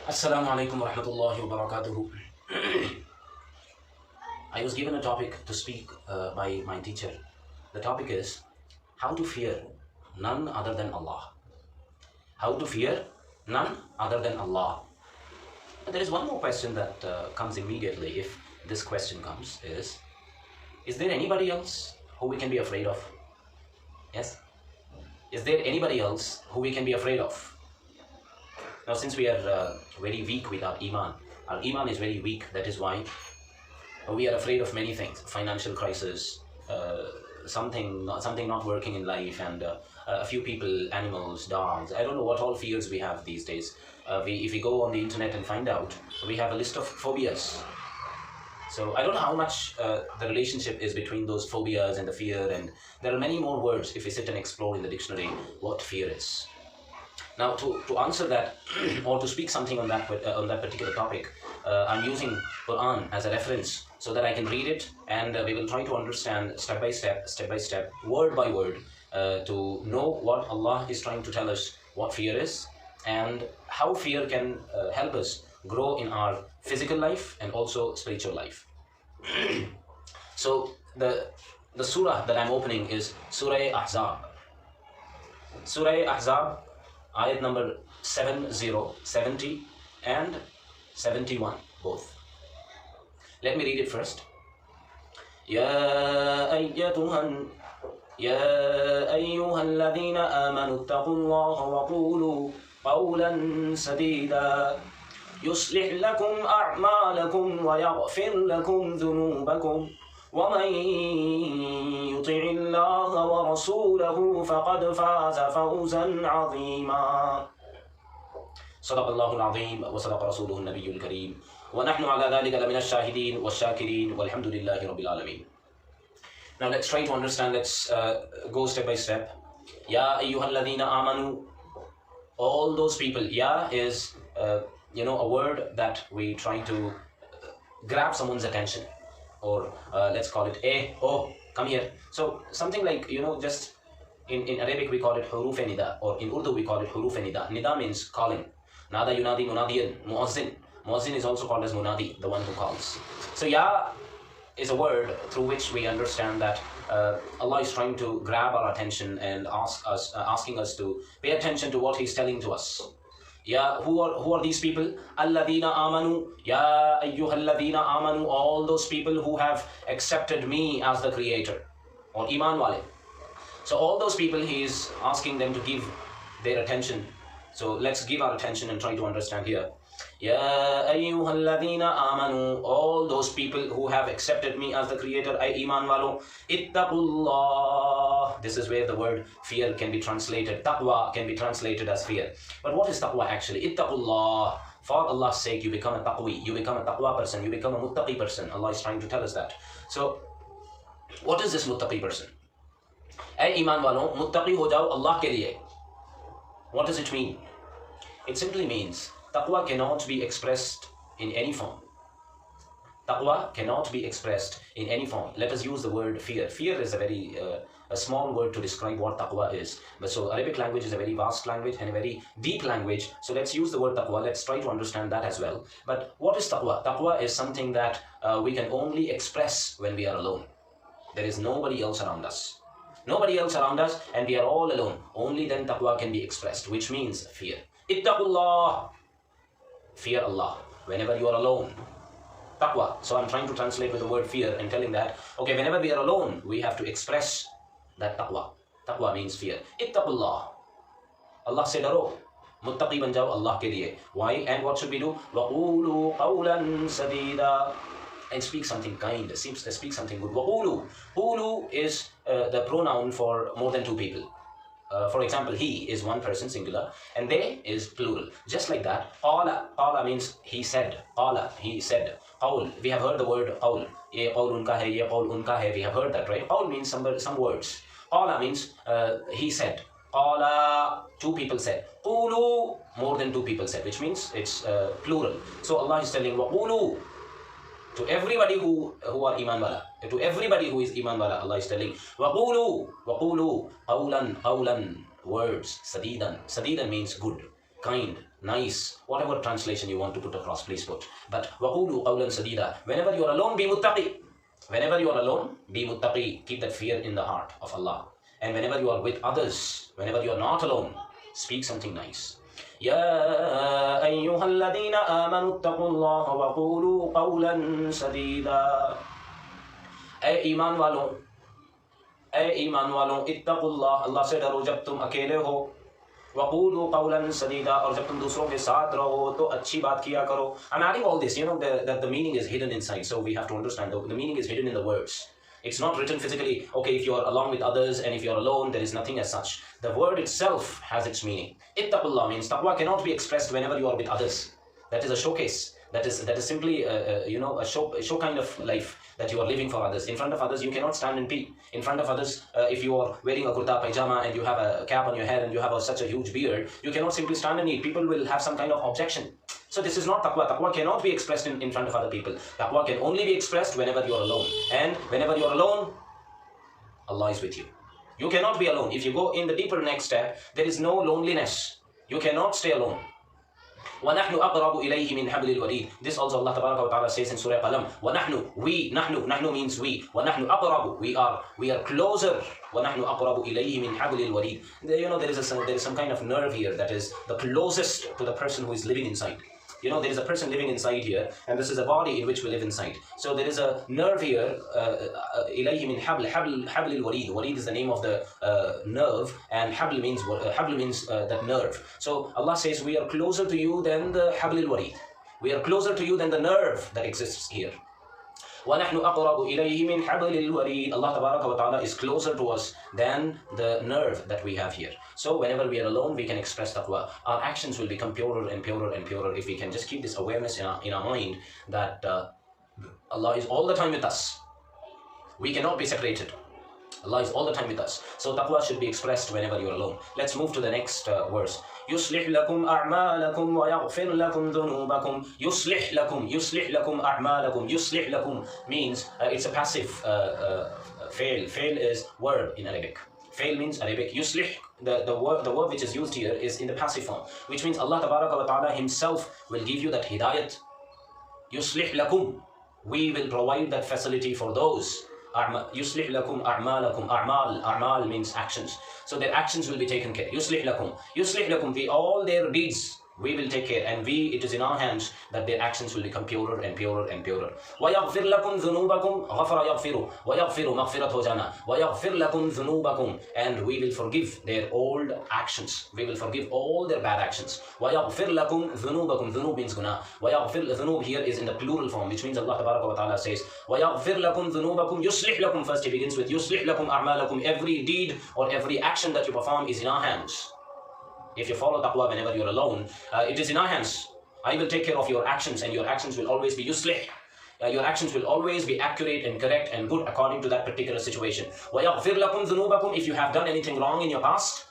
Assalamu alaikum wa rahmatullahi wa barakatuhu. I was given a topic to speak by my teacher. The topic is how to fear none other than Allah. How to fear none other than Allah. But there is one more question that comes immediately if this question comes is there anybody else who we can be afraid of? Yes? Is there anybody else who we can be afraid of? Now, since we are very weak with our iman is very weak. That is why we are afraid of many things: financial crisis, something not working in life, and a few people, animals, dogs. I don't know what all fears we have these days. If we go on the internet and find out, we have a list of phobias. So I don't know how much the relationship is between those phobias and the fear, and there are many more words if we sit and explore in the dictionary what fear is. Now, to answer that or to speak something on that particular topic, I'm using Quran as a reference so that I can read it, and we will try to understand step by step, word by word, to know what Allah is trying to tell us, what fear is, and how fear can help us grow in our physical life and also spiritual life. So the surah that I'm opening is Surah Ahzab. Surah Ahzab, ayat number 70 and 71 both. Let me read it first. يا أيها الذين آمنوا اتقوا الله وقولوا قولا سديدا يصلح لكم أعمالكم ويغفر لكم ذنوبكم ومن يطع الله ورسوله فقد فاز فوزا عظيما. صدق الله العظيم وصدق رسوله النبي الكريم ونحن على ذلك لمن الشاهدين والشاكرين والحمد لله رب العالمين. Now let's try to understand. Let's go step by step. Ya ayyuhalladhina amanu, all those people. Ya is a word that we try to grab someone's attention, or let's call it oh, come here. So something like, just in Arabic we call it huruf nida, or in Urdu we call it huruf nida. Nida means calling. Nada yunadi munadiyan, muazzin. Muazzin is also called as munadi, the one who calls. So ya is a word through which we understand that Allah is trying to grab our attention and asking us to pay attention to what He's telling to us. Ya, who are these people? Alladhina amanu, ya ayyuhalladhina amanu, all those people who have accepted me as the creator, or iman wale. So all those people, He is asking them to give their attention. So let's give our attention and try to understand here. Ya ayyuhalladhina amanu, all those people who have accepted me as the creator, ay iman walo. Ittaqullah. This is where the word fear can be translated. Taqwa can be translated as fear. But what is taqwa actually? Ittaqullah. For Allah's sake, you become a taqwi. You become a taqwa person. You become a muttaqi person. Allah is trying to tell us that. So, what is this muttaqi person? Ay iman walo, muttaqi ho jao Allah ke liye. What does it mean? It simply means taqwa cannot be expressed in any form. Taqwa cannot be expressed in any form. Let us use the word fear. Fear is a very a small word to describe what taqwa is. But so Arabic language is a very vast language and a very deep language. So let's use the word taqwa. Let's try to understand that as well. But what is taqwa? Taqwa is something that we can only express when we are alone. There is nobody else around us. Nobody else around us, and we are all alone. Only then taqwa can be expressed, which means fear. Ittaqullah. Fear Allah whenever you are alone. Taqwa. So I'm trying to translate with the word fear and telling that, okay, whenever we are alone, we have to express that taqwa. Taqwa means fear. Ittaqullah. Allah said, "Aro, muttaqi ban jao Allah ke liye." Why and what should we do? وَقُولُوا قَوْلًا سَدِيدًا. And speak something kind. Speak something good. وَقُولُوا. Qulu is the pronoun for more than two people. For example, he is one person, singular, and they is plural. Just like that, qala means he said. Qala, he said. Qawl, we have heard the word qawl. Ye qawl unka hai, ye qawl unka hai. We have heard that, right? Qawl means some words. Qala means he said. Qala, two people said. Qulu, more than two people said, which means it's plural. So Allah is telling, waqulu. To everybody who are iman wala, to everybody who is iman wala, Allah is telling, وَقُولُوا قَوْلًا, words, sadidan. Sadidan means good, kind, nice, whatever translation you want to put across, please put. But وَقُولُوا قَوْلًا سَدِيدًا. Whenever you are alone, be muttaqi. Whenever you are alone, be muttaqi. Keep that fear in the heart of Allah. And whenever you are with others, whenever you are not alone, speak something nice. يا أيها الذين آمنوا اتقوا الله وقولوا قولا سديدا. أي إيمان والوں, اے ایمان والوں, اتقوا اللہ سے ڈرو جب تم اکیلے ہو. وَقُولُوا قَوْلًا سَدِيدًا, اور جب تم دوسروں کے ساتھ رہو تو اچھی بات کیا کرو. I'm adding all this, that the meaning is hidden inside, so we have to understand the meaning is hidden in the words. It's not written physically, okay, if you are along with others and if you are alone, there is nothing as such. The word itself has its meaning. Ittaqullah means taqwa cannot be expressed whenever you are with others. That is a showcase. That is simply a show kind of life that you are living for others. In front of others, you cannot stand and pee. In front of others, if you are wearing a kurta pajama and you have a cap on your head and you have such a huge beard, you cannot simply stand and eat. People will have some kind of objection. So this is not taqwa. Taqwa cannot be expressed in front of other people. Taqwa can only be expressed whenever you are alone. And whenever you are alone, Allah is with you. You cannot be alone. If you go in the deeper next step, there is no loneliness. You cannot stay alone. وَنَحْنُ أَقْرَبُ إِلَيْهِ مِنْ حَبْلِ الْوَرِيدِ. This also Allah Tabaraka wa Ta'ala says in Surah Qalam. وَنَحْنُ, we, nahnu means we. وَنَحْنُ أَقْرَبُ, we are closer. وَنَحْنُ أَقْرَبُ إِلَيْهِ مِنْ حَبْلِ الْوَرِيدِ. There is some kind of nerve here that is the closest to the person who is living inside. There is a person living inside here, and this is a body in which we live inside. So there is a nerve here, إِلَيْهِ مِنْ حَبْلِ الْوَرِيدِ. Warid is the name of the nerve, and habl means that nerve. So Allah says, we are closer to you than the habl al-warid. We are closer to you than the nerve that exists here. وَنَحْنُ أَقْرَبُ إِلَيْهِ مِنْ حَبْلِ الْوَرِيدِ. Allah Tabaraka wa Ta'ala is closer to us than the nerve that we have here. So whenever we are alone, we can express taqwa. Our actions will become purer and purer and purer if we can just keep this awareness in our mind that Allah is all the time with us. We cannot be separated. Allah is all the time with us. So taqwa should be expressed whenever you are alone. Let's move to the next verse. يُصْلِحْ لَكُمْ أَعْمَالَكُمْ وَيَغْفِرْ لَكُمْ ذُنُوبَكُمْ. يُصْلِحْ لَكُمْ أَعْمَالَكُمْ. يُصْلِحْ لَكُمْ means it's a passive fail. Fail is verb in Arabic. Fail means Arabic. Yuslih, the verb which is used here is in the passive form, which means Allah Tabaraka wa Ta'ala Himself will give you that hidayat. Yuslih lakum. We will provide that facility for those. Yuslih lakum a'malakum. A'mal means actions. So their actions will be taken care. Yuslih lakum. Yuslih lakum. All their deeds we will take care, and it is in our hands that their actions will become purer and purer and purer. وَيَغْفِرْ لَكُمْ ذُنُوبَكُمْ. غَفَرَ يَغْفِرُ وَيَغْفِرُ مَغْفِرَةُ جَنَّةٍ. وَيَغْفِرْ لَكُمْ ذُنُوبَكُمْ. And we will forgive their old actions. We will forgive all their bad actions. وَيَغْفِرْ لَكُمْ ذُنُوبَكُمْ. Dhunub means guna. وَيَغْفِرْ, dhunub here is in the plural form, which means Allah Tabaraka wa Ta'ala says, وَيَغْفِرْ لَكُمْ ذُنُوبَكُمْ. يُصْلِحْ لَكُمْ. First he begins with يُصْلِحْ لَكُمْ أَعْمَالَكُمْ. Every deed or every action that you perform is in our hands. If you follow taqwa whenever you're alone, it is in our hands. I will take care of your actions, and your actions will always be yuslih. Your actions will always be accurate and correct and good according to that particular situation. وَيَغْفِرْ لَكُمْ ذُنُوبَكُمْ. If you have done anything wrong in your past,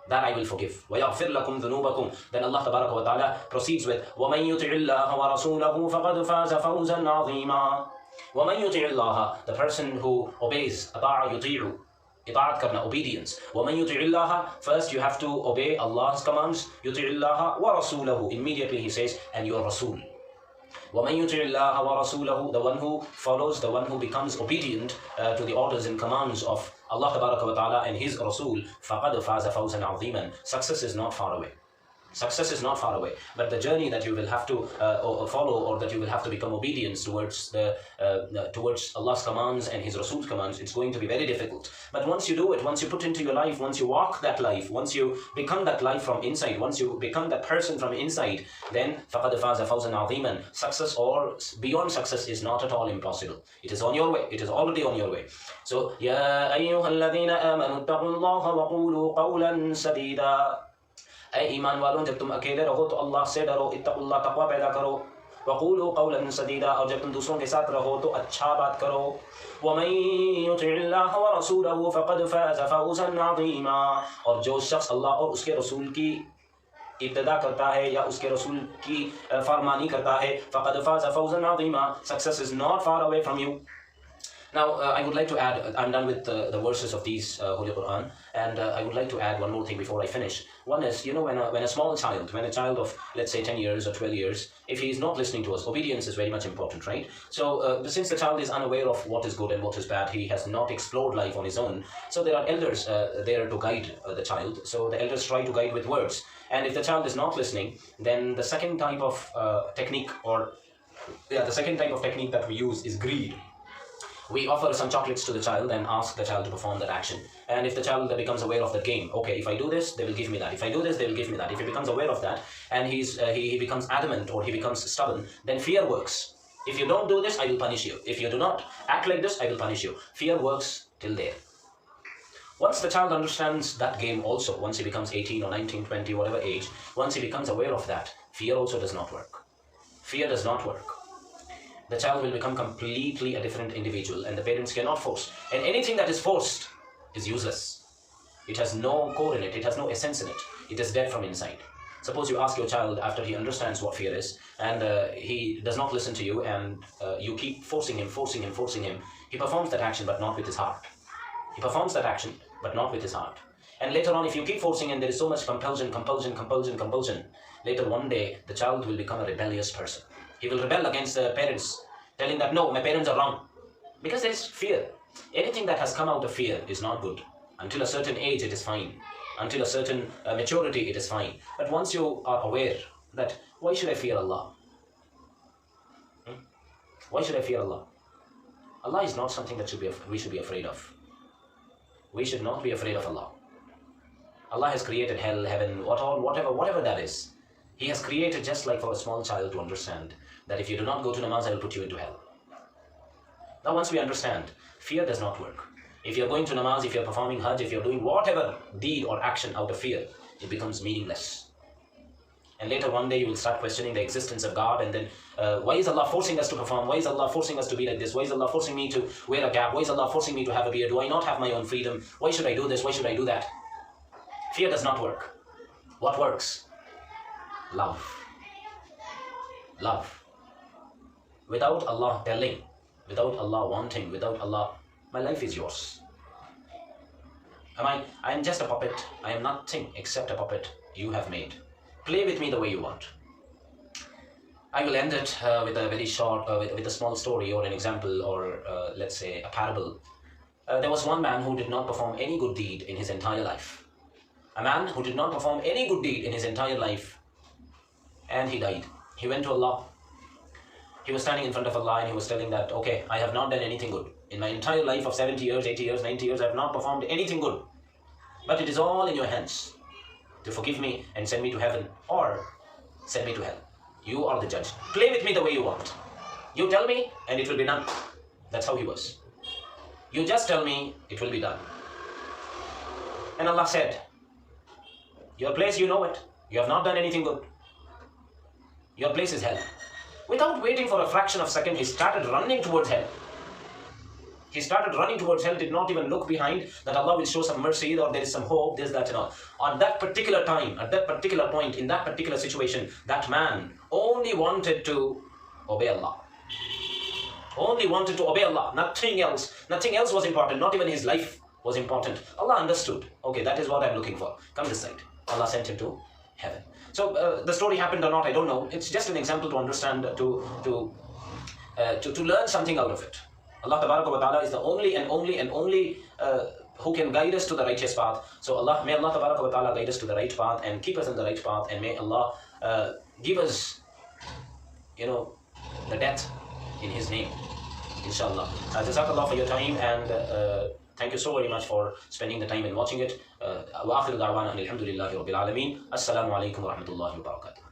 that I will forgive. وَيَغْفِرْ لَكُمْ ذُنُوبَكُمْ. Then Allah Tabaraka wa Ta'ala proceeds with وَمَنْ يُطِعِ اللَّهَ وَرَسُولَهُ فَقَدْ فَازَ فَوْزًا عَظِيمًا. وَمَنْ يُطِعِ اللَّهَ. The person who obeys. أَطَاعَ يُطِيعُ. Itaat karna, obedience. وَمَنْ يُطِعِ اللَّهَ. First you have to obey Allah's commands. يُطِعِ اللَّهَ وَرَسُولَهُ. Immediately he says, and your Rasul. وَمَنْ يُطِعِ اللَّهَ وَرَسُولَهُ. The one who follows, the one who becomes obedient to the orders and commands of Allah Tabaraka wa Ta'ala and His Rasul. فَقَدْ فَازَ فَوْزًا عَظِيمًا. Success is not far away. Success is not far away, but the journey that you will have to follow, or that you will have to become obedient towards towards Allah's commands and His Rasul's commands, it's going to be very difficult. But once you do it, once you put into your life, once you walk that life, once you become that life from inside, once you become that person from inside, then فَقَدْ فَازَ فَوْزًا عَظِيمًا. Success or beyond success is not at all impossible. It is on your way. It is already on your way. So, يَا أَيُّهَا الَّذِينَ آمَنُوا اتَّقُوا اللَّهَ وَقُولُوا قَوْلًا سَدِيدًا. اے ایمان والوں جب تم اکیلے رہو تو اللہ سے ڈرو. اتقوا تقوی پیدا کرو. وقولوا قولا سدیدا. اور جب تم دوسروں کے ساتھ رہو تو اچھا بات کرو. ومن يطع الله ورسوله فقد فاز فوزا عظیما. اور جو شخص اللہ اور اس کے رسول کی ابتدا کرتا ہے یا اس کے رسول کی فرمانی کرتا ہے, فقد فاز فوزا عظیما. Success is not far away from you. Now, I would like to add, I'm done with the verses of these Holy Quran, and I would like to add one more thing before I finish. One is, when a small child, when a child of, let's say, 10 years or 12 years, if he is not listening to us, obedience is very much important, right? So, since the child is unaware of what is good and what is bad, he has not explored life on his own, so there are elders there to guide the child. So, the elders try to guide with words. And if the child is not listening, then the second type of technique that we use is greed. We offer some chocolates to the child and ask the child to perform that action. And if the child becomes aware of the game, okay, if I do this, they will give me that. If I do this, they will give me that. If he becomes aware of that and he becomes adamant or he becomes stubborn, then fear works. If you don't do this, I will punish you. If you do not act like this, I will punish you. Fear works till there. Once the child understands that game also, once he becomes 18 or 19, 20, whatever age, once he becomes aware of that, fear also does not work. Fear does not work. The child will become completely a different individual, and the parents cannot force. And anything that is forced is useless. It has no core in it. It has no essence in it. It is dead from inside. Suppose you ask your child after he understands what fear is, and he does not listen to you, and you keep forcing him. He performs that action, but not with his heart. He performs that action, but not with his heart. And later on, if you keep forcing him, there is so much compulsion. Later one day, the child will become a rebellious person. He will rebel against the parents, telling that, no, my parents are wrong. Because there is fear. Anything that has come out of fear is not good. Until a certain age, it is fine. Until a certain maturity, it is fine. But once you are aware that, why should I fear Allah? Why should I fear Allah? Allah is not something that we should be afraid of. We should not be afraid of Allah. Allah has created hell, heaven, whatever that is. He has created just like for a small child to understand that if you do not go to namaz, I will put you into hell. Now once we understand, fear does not work. If you're going to namaz, if you're performing Hajj, if you're doing whatever deed or action out of fear, it becomes meaningless. And later one day you will start questioning the existence of God, and then why is Allah forcing us to perform? Why is Allah forcing us to be like this? Why is Allah forcing me to wear a cap? Why is Allah forcing me to have a beard? Do I not have my own freedom? Why should I do this? Why should I do that? Fear does not work. What works? Love. Love. Without Allah telling, without Allah wanting, without Allah, my life is yours. I am just a puppet. I am nothing except a puppet you have made. Play with me the way you want. I will end it with a very short, with a small story or an example, or let's say a parable. There was one man who did not perform any good deed in his entire life. A man who did not perform any good deed in his entire life, and he died. He went to Allah. He was standing in front of Allah and he was telling that, okay, I have not done anything good. In my entire life of 70 years, 80 years, 90 years, I have not performed anything good. But it is all in your hands to forgive me and send me to heaven or send me to hell. You are the judge. Play with me the way you want. You tell me and it will be done. That's how he was. You just tell me, it will be done. And Allah said, your place, you know it. You have not done anything good. Your place is hell. Without waiting for a fraction of a second, he started running towards hell. He started running towards hell, did not even look behind that Allah will show some mercy or there is some hope, this, that and all. On that particular time, at that particular point, in that particular situation, that man only wanted to obey Allah. Only wanted to obey Allah, nothing else. Nothing else was important, not even his life was important. Allah understood, okay, that is what I'm looking for. Come this side. Allah sent him to heaven. So the story happened or not, I don't know. It's just an example to understand, to learn something out of it. Allah Ta'ala is the only who can guide us to the righteous path. So may Allah Ta'ala guide us to the right path and keep us in the right path, and may Allah give us, the death in His name, inshallah. Jazakallah for your time, and thank you so very much for spending the time and watching it. وآخر دعوانا أن الحمد لله رب العالمين. السلام عليكم ورحمة الله وبركاته.